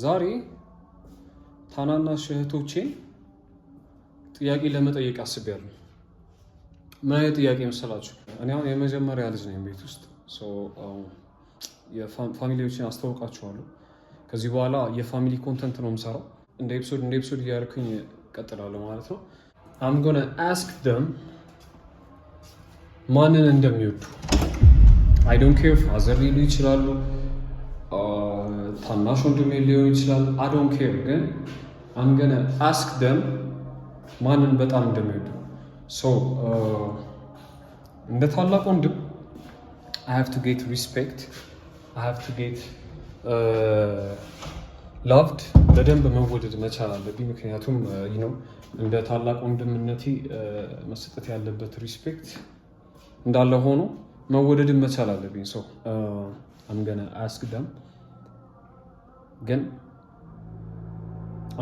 ዛሬ ታናናሽ እህቶቼን ጥያቄ ለመጠየቅ አስቤያለሁ። ምን አይነት ጥያቄ መሰላችሁ? እኔ አሁን የመጀመሪያ ልጅ ነኝ ቤት ውስጥ የፋሚሊዎችን አስተዋውቃችኋለሁ። ከዚህ በኋላ የፋሚሊ ኮንተንት ነው የምሰራው። እንደ ኤፒሶድ እያደረኩኝ እቀጥላለሁ ማለት ነው። I'm gonna ask them ማንን እንደሚወዱ። I don't care ፋዘር ሊሉ ይችላሉ፣ ታናሽ ወንድሜ ሊሆን ይችላል። I don't care ግን I'm gonna ask them ማንን በጣም እንደሚወዱ። እንደ ታላቅ ወንድም I have to get respect, I have to get loved። በደንብ መወደድ መቻል አለብኝ። ምክንያቱም እንደ ታላቅ ወንድምነቴ መሰጠት ያለበት ሪስፔክት እንዳለ ሆኖ መወደድን መቻል አለብኝ። I'm gonna ask them ግን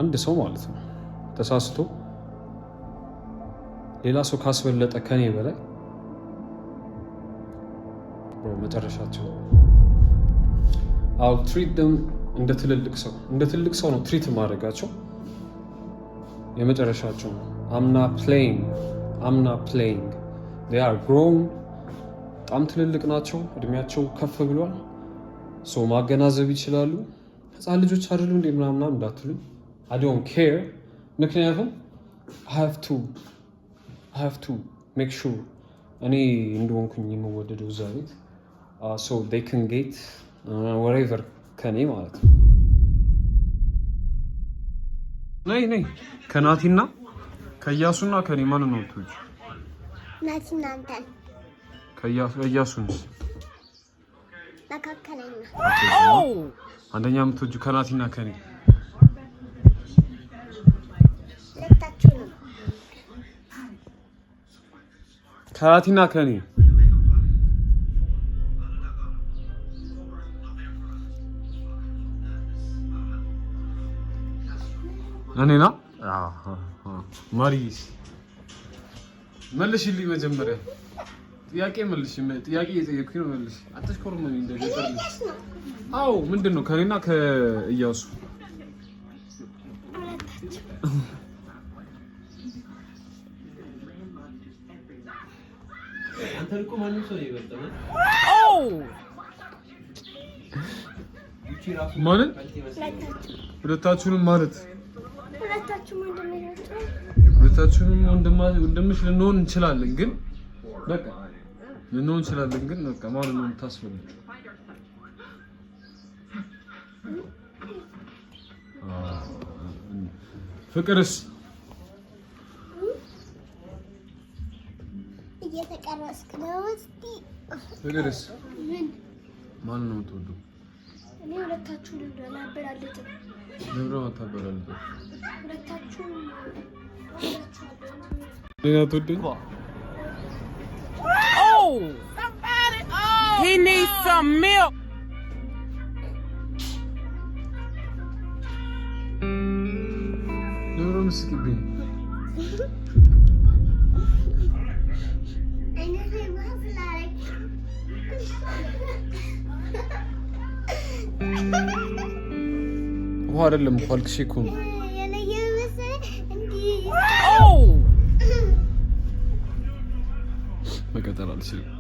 አንድ ሰው ማለት ነው ተሳስቶ ሌላ ሰው ካስበለጠ ከኔ በላይ መጨረሻቸው I'll treat them እንደ ትልቅ ሰው ነው ትሪት ማድረጋቸው። የመጨረሻቸው I'm not playing they are grown በጣም ትልልቅ ናቸው። እድሜያቸው ከፍ ብሏል። ማገናዘብ ይችላሉ። ህፃን ልጆች አይደሉም እንደ ምናምን እንዳትሉ I don't care ምክንያቱም I have to make sure እኔ እንደሆንኩኝ የምወደደው እዛ ቤት so they can get whatever ከኔ ማለት ነው። ነይ ከናቲና ከያሱና ከኔ ማን ነው ትውጭ? ናቲና አንተ ከያሱንስ? መካከለኛ አንደኛ የምትወጁ ከናቲና ከኔ ሁለታችሁንም ከናቲና ከኔ እኔና ማሪስ መልሽልኝ። መጀመሪያ ጥያቄ እየጠየኩኝ ነው። መልሽ አትሽኮርም ነው እንደገጠር። አዎ ምንድን ነው ከኔና ከእያሱ አንተ እኮ ማንም ሰው ይበልጣል። ማለት ሁለታችሁንም ማለት ሁለታችሁንም ወንድምሽ ልንሆን እንችላለን፣ ግን በቃ ማለት ነው የምታስፈልግ ፍቅርስ እየተቀረስክ ነው። እስቲ ፍቅርስ ማን ነው የምትወደው? እኔ ሁለታችሁን እንደላበላልጥ ነው ታበላልጥ ሁለታችሁን ሌላ ትወደኝ? He needs some milk. No, skipping. ውሃ አይደለም እኮ አልክሽ እኮ ነው። መቀጠል አልችልም።